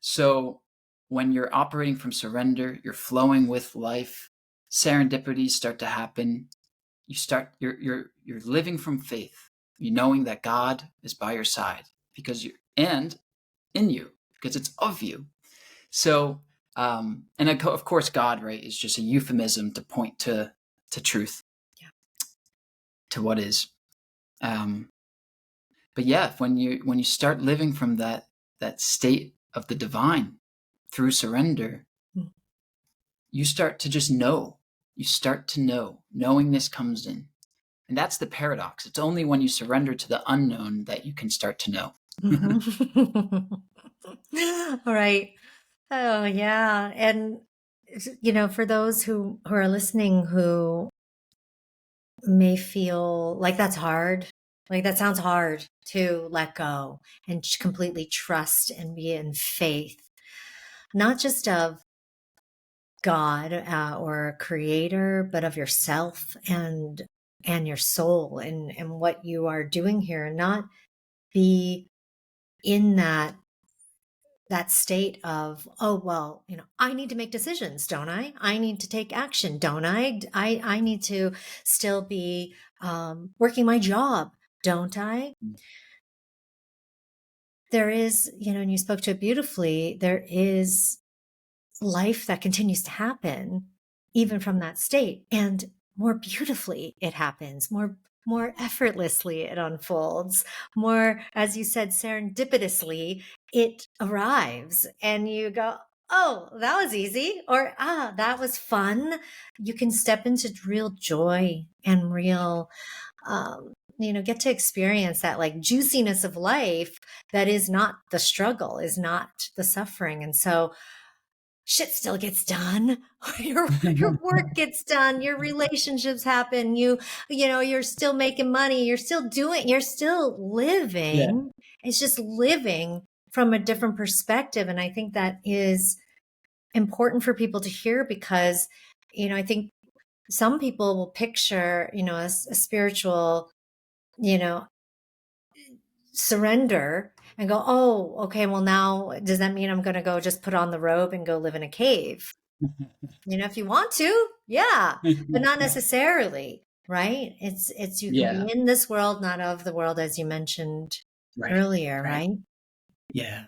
Speaker 2: So when you're operating from surrender, you're flowing with life, serendipities start to happen. You're living from faith. You knowing that God is by your side and in you, because it's of you. So, and of course, God, right, is just a euphemism to point to truth, to what is. But yeah, when you start living from that state of the divine through surrender, you start to just know. You start to know. Knowingness comes in. And that's the paradox. It's only when you surrender to the unknown that you can start to know.
Speaker 1: All right. Oh, yeah. And, for those who are listening who may feel like that's hard, like that sounds hard to let go and completely trust and be in faith, not just of God or a creator, but of yourself and your soul and what you are doing here, and not be in that state of, oh, well, I need to make decisions, don't I need to take action, don't I need to still be working my job, don't I? There is, and you spoke to it beautifully, there is life that continues to happen even from that state, and more beautifully it happens, more effortlessly it unfolds, more, as you said, serendipitously it arrives, and you go, oh, that was easy, or that was fun. You can step into real joy and real get to experience that like juiciness of life that is not the struggle, is not the suffering. And so shit still gets done. Your work gets done. Your relationships happen. You're still making money. You're still living. Yeah. It's just living from a different perspective. And I think that is important for people to hear, because, I think some people will picture, a spiritual, surrender and go, oh, okay, well, now does that mean I'm going to go just put on the robe and go live in a cave? If you want to, yeah, but not necessarily, right? It's you can be in this world, not of the world, as you mentioned earlier, right?
Speaker 2: Yeah.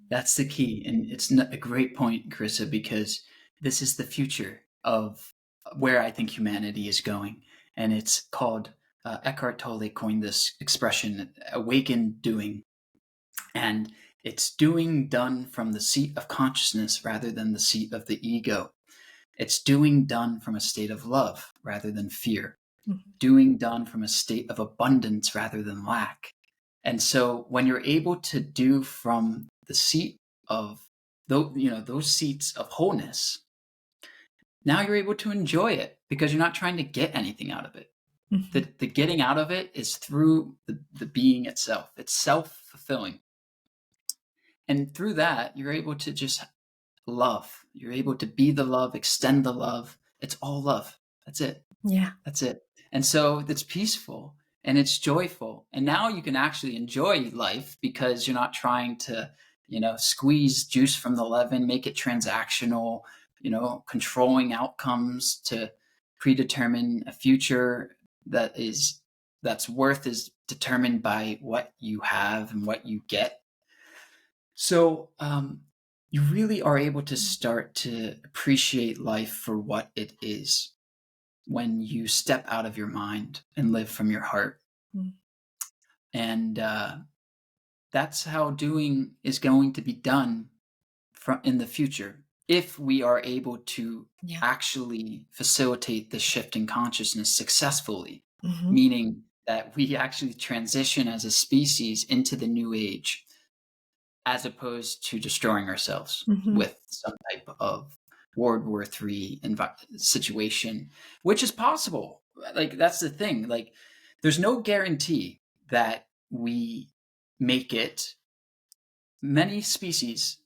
Speaker 2: That's the key. And it's a great point, Carissa, because this is the future of where I think humanity is going. And it's called, Eckhart Tolle coined this expression, awakened doing. And it's doing done from the seat of consciousness rather than the seat of the ego. It's doing done from a state of love rather than fear. Doing done from a state of abundance rather than lack. And so when you're able to do from the seat of those seats of wholeness, now you're able to enjoy it, because you're not trying to get anything out of it. The getting out of it is through the being itself. It's self-fulfilling. And through that, you're able to just love. You're able to be the love, extend the love. It's all love. That's it.
Speaker 1: Yeah.
Speaker 2: That's it. And so it's peaceful and it's joyful. And now you can actually enjoy life because you're not trying to, squeeze juice from the lemon, make it transactional, controlling outcomes to predetermine a future that's worth is determined by what you have and what you get. So, you really are able to start to appreciate life for what it is when you step out of your mind and live from your heart.
Speaker 1: Mm.
Speaker 2: And that's how doing is going to be done in the future if we are able to
Speaker 1: Yeah.
Speaker 2: actually facilitate the shift in consciousness successfully,
Speaker 1: Mm-hmm.
Speaker 2: meaning that we actually transition as a species into the new age as opposed to destroying ourselves
Speaker 1: Mm-hmm.
Speaker 2: with some type of World War III situation, which is possible. Like, that's the thing. Like, there's no guarantee that we make it. Many species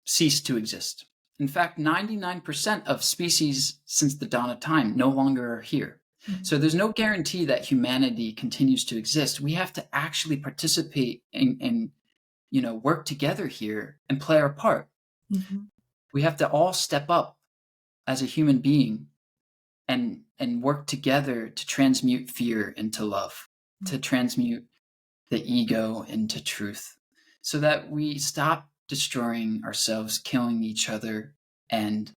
Speaker 2: cease to exist. In fact, 99% of species since the dawn of time no longer are here.
Speaker 1: Mm-hmm.
Speaker 2: So there's no guarantee that humanity continues to exist. We have to actually participate and work together here and play our part.
Speaker 1: Mm-hmm.
Speaker 2: We have to all step up as a human being and work together to transmute fear into love, to transmute the ego into truth, so that we stop destroying ourselves, killing each other, and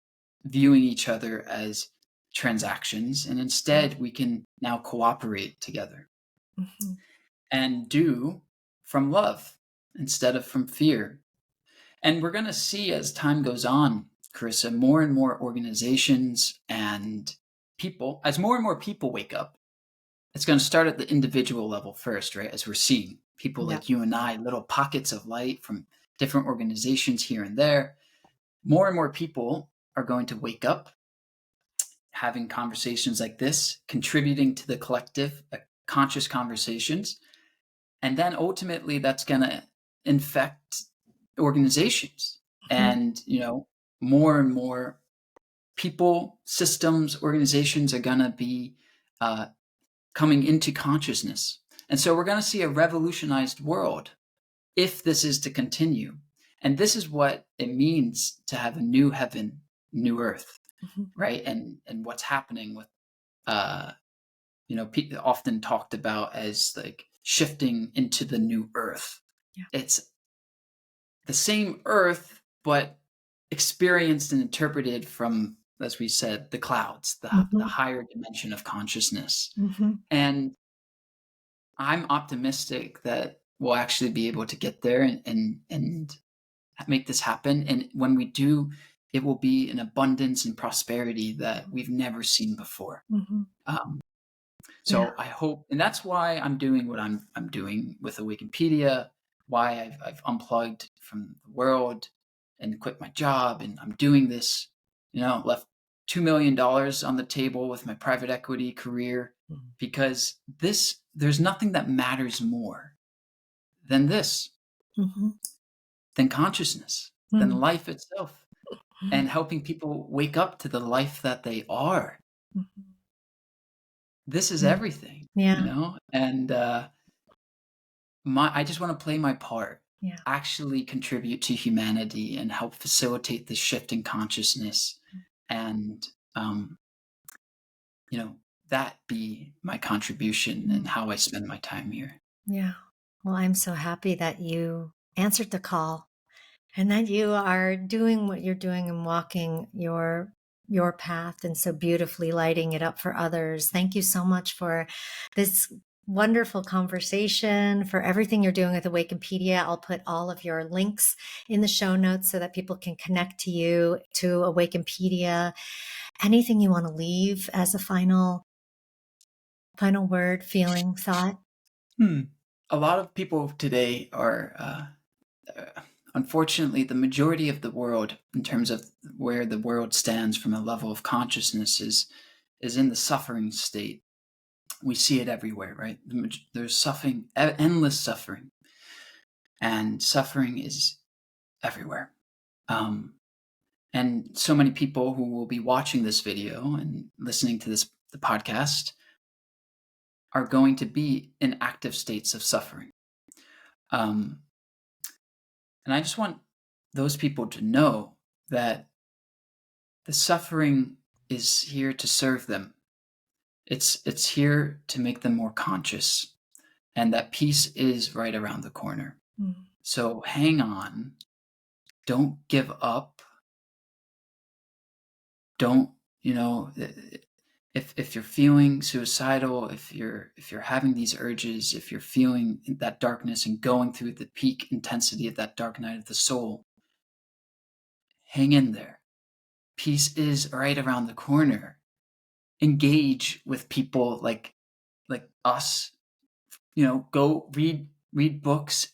Speaker 2: viewing each other as transactions. And instead, we can now cooperate together
Speaker 1: Mm-hmm.
Speaker 2: and do from love instead of from fear. And we're going to see as time goes on, Carissa, more and more organizations and people, as more and more people wake up, it's going to start at the individual level first, right? As we're seeing people
Speaker 1: Yeah.
Speaker 2: like you and I, little pockets of light from different organizations here and there. More and more people are going to wake up, having conversations like this, contributing to the collective, conscious conversations. And then ultimately that's going to infect organizations.
Speaker 1: Mm-hmm.
Speaker 2: And, more and more people, systems, organizations are going to be coming into consciousness. And so we're going to see a revolutionized world if this is to continue. And this is what it means to have a new heaven, new earth,
Speaker 1: Mm-hmm.
Speaker 2: right? And what's happening with, often talked about as like shifting into the new earth.
Speaker 1: Yeah.
Speaker 2: It's the same earth, but experienced and interpreted from, as we said, the clouds, the
Speaker 1: Mm-hmm.
Speaker 2: higher dimension of consciousness.
Speaker 1: Mm-hmm.
Speaker 2: And I'm optimistic that we'll actually be able to get there and make this happen. And when we do, it will be an abundance and prosperity that we've never seen before.
Speaker 1: Mm-hmm.
Speaker 2: Um,
Speaker 1: Yeah.
Speaker 2: so I hope, and that's why I'm doing what I'm doing with Awakenpedia, why I've unplugged from the world and quit my job, and I'm doing this. Left $2 million on the table with my private equity career, because there's nothing that matters more than this,
Speaker 1: Mm-hmm.
Speaker 2: than consciousness, than
Speaker 1: Mm-hmm.
Speaker 2: life itself, and helping people wake up to the life that they are. This is
Speaker 1: Mm-hmm.
Speaker 2: everything,
Speaker 1: Yeah.
Speaker 2: and I just want to play my part,
Speaker 1: Yeah.
Speaker 2: actually contribute to humanity and help facilitate the shift in consciousness, and that be my contribution and how I spend my time here.
Speaker 1: Yeah. Well, I'm so happy that you answered the call and that you are doing what you're doing and walking your path and so beautifully lighting it up for others. Thank you so much for this wonderful conversation, for everything you're doing with Awakenpedia. I'll put all of your links in the show notes so that people can connect to you, to Awakenpedia. Anything you want to leave as a final word, feeling, thought?
Speaker 2: A lot of people today are, unfortunately, the majority of the world, in terms of where the world stands from a level of consciousness, is in the suffering state. We see it everywhere, right? There's suffering, endless suffering. and suffering is everywhere. Um, and so many people who will be watching this video and listening to the podcast are going to be in active states of suffering. Um, and I just want those people to know that the suffering is here to serve them. It's here to make them more conscious, and that peace is right around the corner.
Speaker 1: Mm.
Speaker 2: So hang on. Don't give up. Don't, if you're feeling suicidal, if you're having these urges, if you're feeling that darkness and going through the peak intensity of that dark night of the soul, hang in there. Peace is right around the corner. Engage with people like us. Go read books.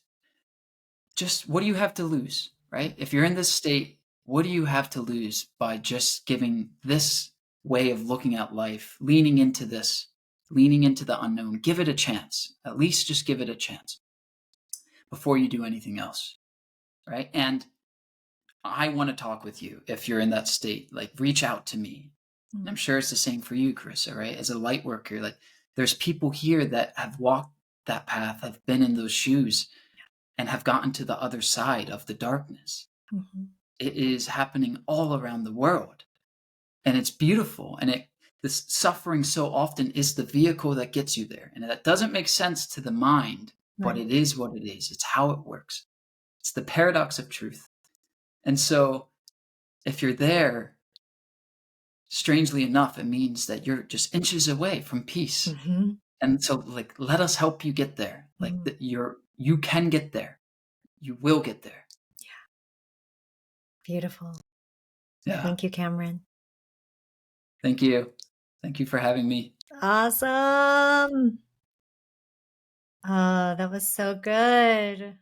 Speaker 2: Just what do you have to lose, right? If you're in this state, what do you have to lose by just giving this way of looking at life, leaning into the unknown? Give it a chance. At least just give it a chance before you do anything else, right? And I want to talk with you if you're in that state. Like, reach out to me.
Speaker 1: Mm.
Speaker 2: I'm sure it's the same for you, Corissa, right? As a light worker, like, there's people here that have walked that path, have been in those shoes, and have gotten to the other side of the darkness.
Speaker 1: Mm-hmm.
Speaker 2: It is happening all around the world, and it's beautiful. And this suffering so often is the vehicle that gets you there. And that doesn't make sense to the mind, but
Speaker 1: Right.
Speaker 2: it is what it is. It's how it works. It's the paradox of truth. And so if you're there, strangely enough, it means that you're just inches away from peace.
Speaker 1: Mm-hmm.
Speaker 2: And so, like, let us help you get there. Like, you can get there. You will get there.
Speaker 1: Beautiful.
Speaker 2: Yeah.
Speaker 1: Thank you, Cameron.
Speaker 2: Thank you. Thank you for having me.
Speaker 1: Awesome. Oh, that was so good.